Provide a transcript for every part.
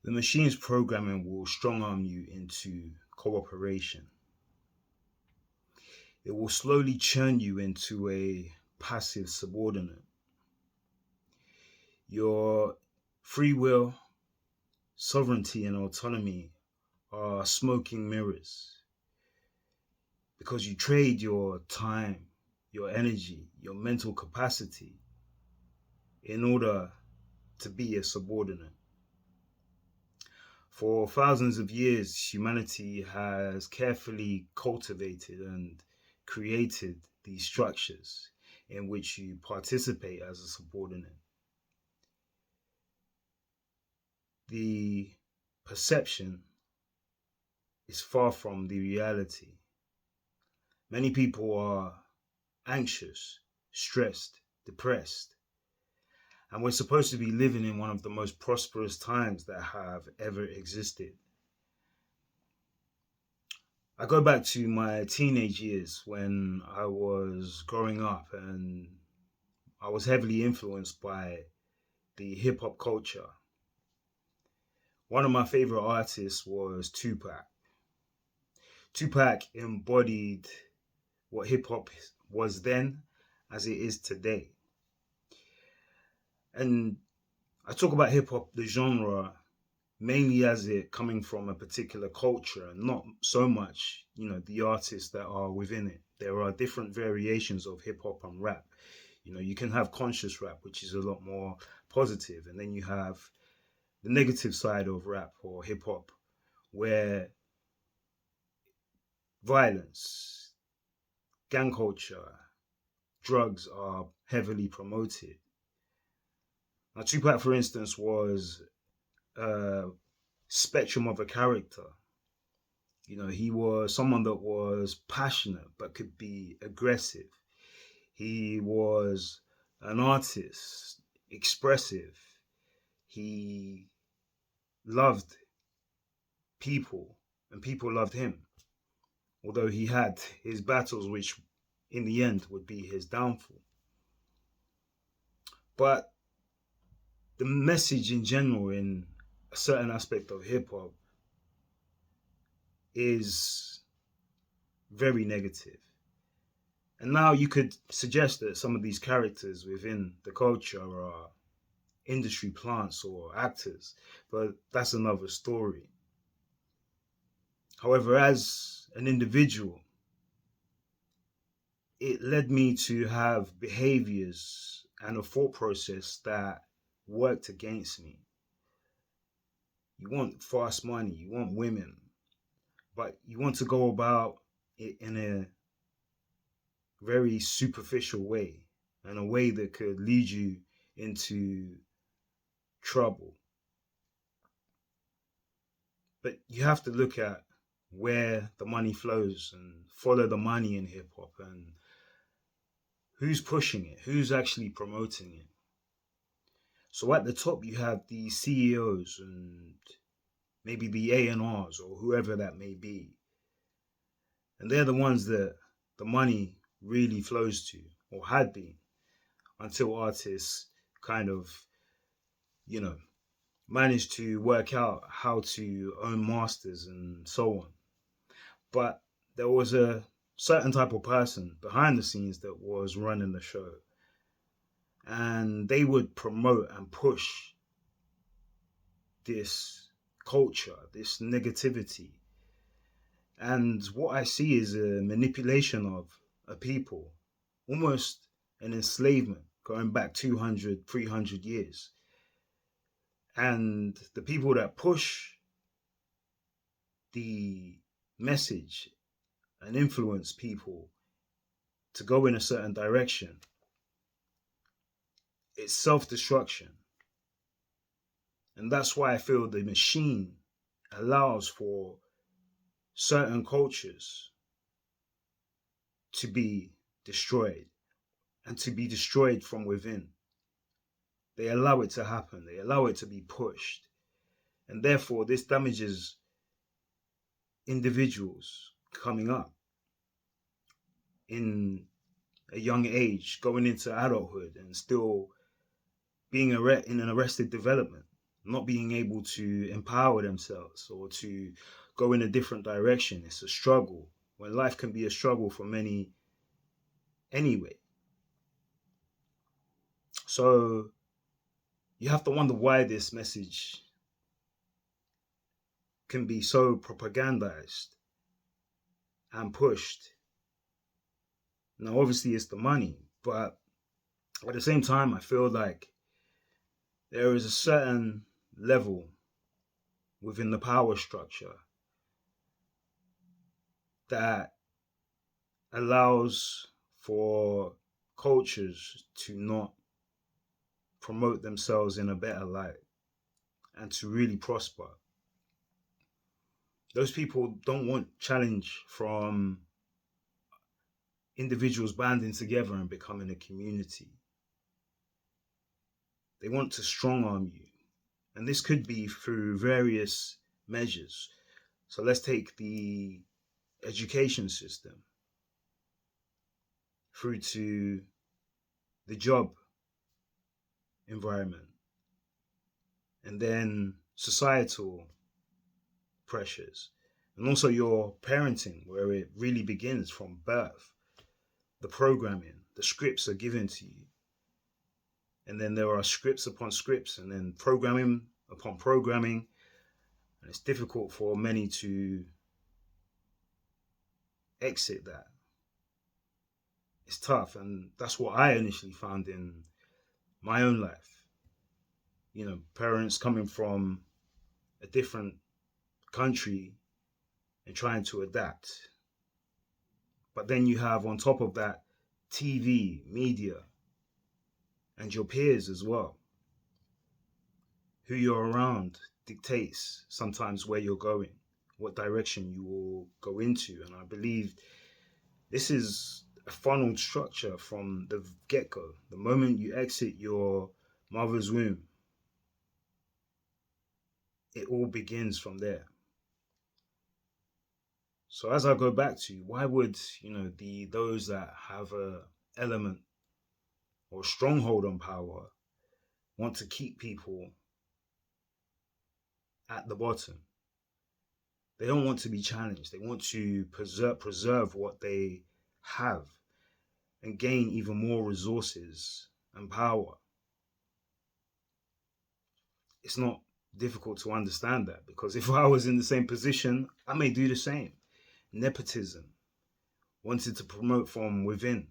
The machine's programming will strong arm you into cooperation. It will slowly churn you into a passive subordinate. Your free will, sovereignty, and autonomy are smoking mirrors because you trade your time, your energy, your mental capacity in order to be a subordinate. For thousands of years, humanity has carefully cultivated and created these structures in which you participate as a subordinate. The perception is far from the reality. Many people are anxious, stressed, depressed, and we're supposed to be living in one of the most prosperous times that have ever existed. I go back to my teenage years when I was growing up and I was heavily influenced by the hip hop culture. One of my favorite artists was Tupac. Tupac embodied what hip hop was then as it is today. And I talk about hip hop, the genre, mainly as it coming from a particular culture and not so much, the artists that are within it. There are different variations of hip hop and rap. You can have conscious rap, which is a lot more positive, and then you have the negative side of rap or hip hop, where violence, gang culture, drugs are heavily promoted. Now, Tupac, for instance, was a spectrum of a character. He was someone that was passionate but could be aggressive. He was an artist, expressive. He loved people and people loved him, although he had his battles, which in the end would be his downfall. But the message in general in a certain aspect of hip hop is very negative. And now you could suggest that some of these characters within the culture are industry plants or actors, but that's another story. However, as an individual, it led me to have behaviors and a thought process that worked against me. You want fast money, you want women, but you want to go about it in a very superficial way, and a way that could lead you into trouble. But you have to look at where the money flows and follow the money in hip hop and who's pushing it, who's actually promoting it. So at the top, you have the CEOs and maybe the A&Rs or whoever that may be. And they're the ones that the money really flows to, or had been, until artists kind of, you know, managed to work out how to own masters and so on. But there was a certain type of person behind the scenes that was running the show. And they would promote and push this culture, this negativity. And what I see is a manipulation of a people, almost an enslavement going back 200, 300 years. And the people that push the message and influence people to go in a certain direction, it's self-destruction. And that's why I feel the machine allows for certain cultures to be destroyed and to be destroyed from within. They allow it to happen. They allow it to be pushed. And therefore, this damages individuals coming up in a young age, going into adulthood and still being in an arrested development. not being able to empower themselves or to go in a different direction. It's a struggle when life can be a struggle for many anyway. So you have to wonder why this message can be so propagandized and pushed. Now, obviously, it's the money, but at the same time, I feel like there is a certain level within the power structure that allows for cultures to not promote themselves in a better light and to really prosper. Those people don't want challenge from individuals banding together and becoming a community. They want to strong arm you. And this could be through various measures. So let's take the education system through to the job environment, and then societal pressures, and also your parenting, where it really begins from birth. The programming, the scripts are given to you, and then there are scripts upon scripts, and then programming upon programming, and it's difficult for many to exit that. It's tough, and that's what I initially found in my own life. Parents coming from a different country and trying to adapt. But then you have on top of that TV, media, and your peers as well. Who you're around dictates sometimes where you're going, what direction you will go into. And I believe this is a funneled structure from the get-go. The moment you exit your mother's womb, it all begins from there. So as I go back to, why would those that have a element or stronghold on power want to keep people at the bottom? They don't want to be challenged. They want to preserve what they have and gain even more resources and power. It's not difficult to understand that, because if I was in the same position, I may do the same. Nepotism, wanted to promote from within,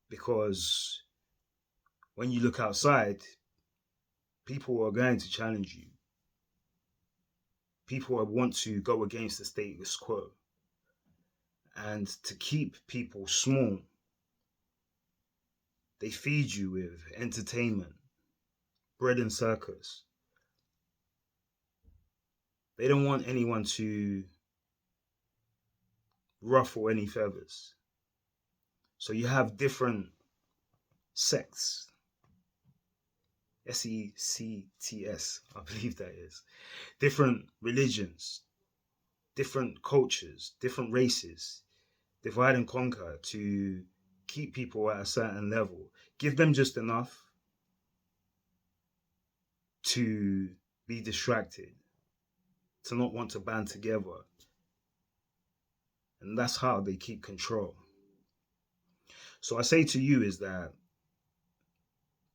because when you look outside, people are going to challenge you. People want to go against the status quo. And to keep people small, they feed you with entertainment, bread and circus. They don't want anyone to ruffle any feathers. So you have different sects, SECTS, I believe that is, different religions, different cultures, different races, divide and conquer to keep people at a certain level. Give them just enough to be distracted, to not want to band together. And that's how they keep control. So I say to you is that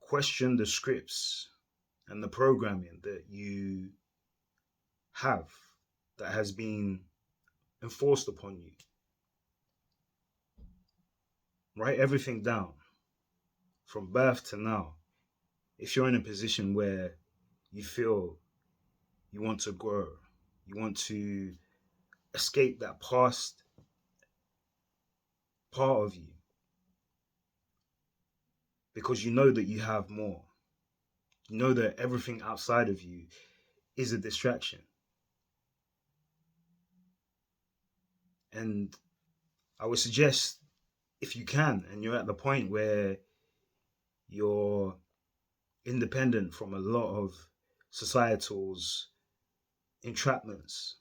question the scripts and the programming that you have that has been enforced upon you. Write everything down from birth to now. If you're in a position where you feel you want to grow, you want to escape that past part of you, because you know that you have more. You know that everything outside of you is a distraction. And I would suggest, if you can, and you're at the point where you're independent from a lot of societal's entrapments,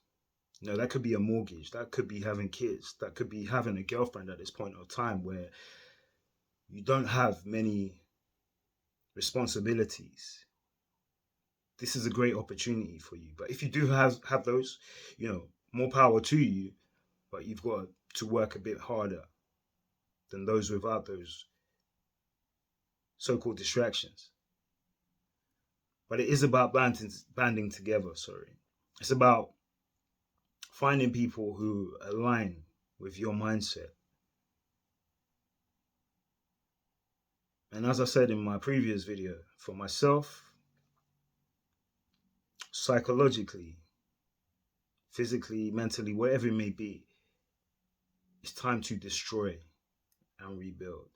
that could be a mortgage, that could be having kids, that could be having a girlfriend at this point of time where you don't have many responsibilities. this is a great opportunity for you. But if you do have those, more power to you. But you've got to work a bit harder than those without those so-called distractions. But it is about banding together. Sorry, it's about finding people who align with your mindset. And as I said in my previous video, for myself, psychologically, physically, mentally, whatever it may be, it's time to destroy and rebuild.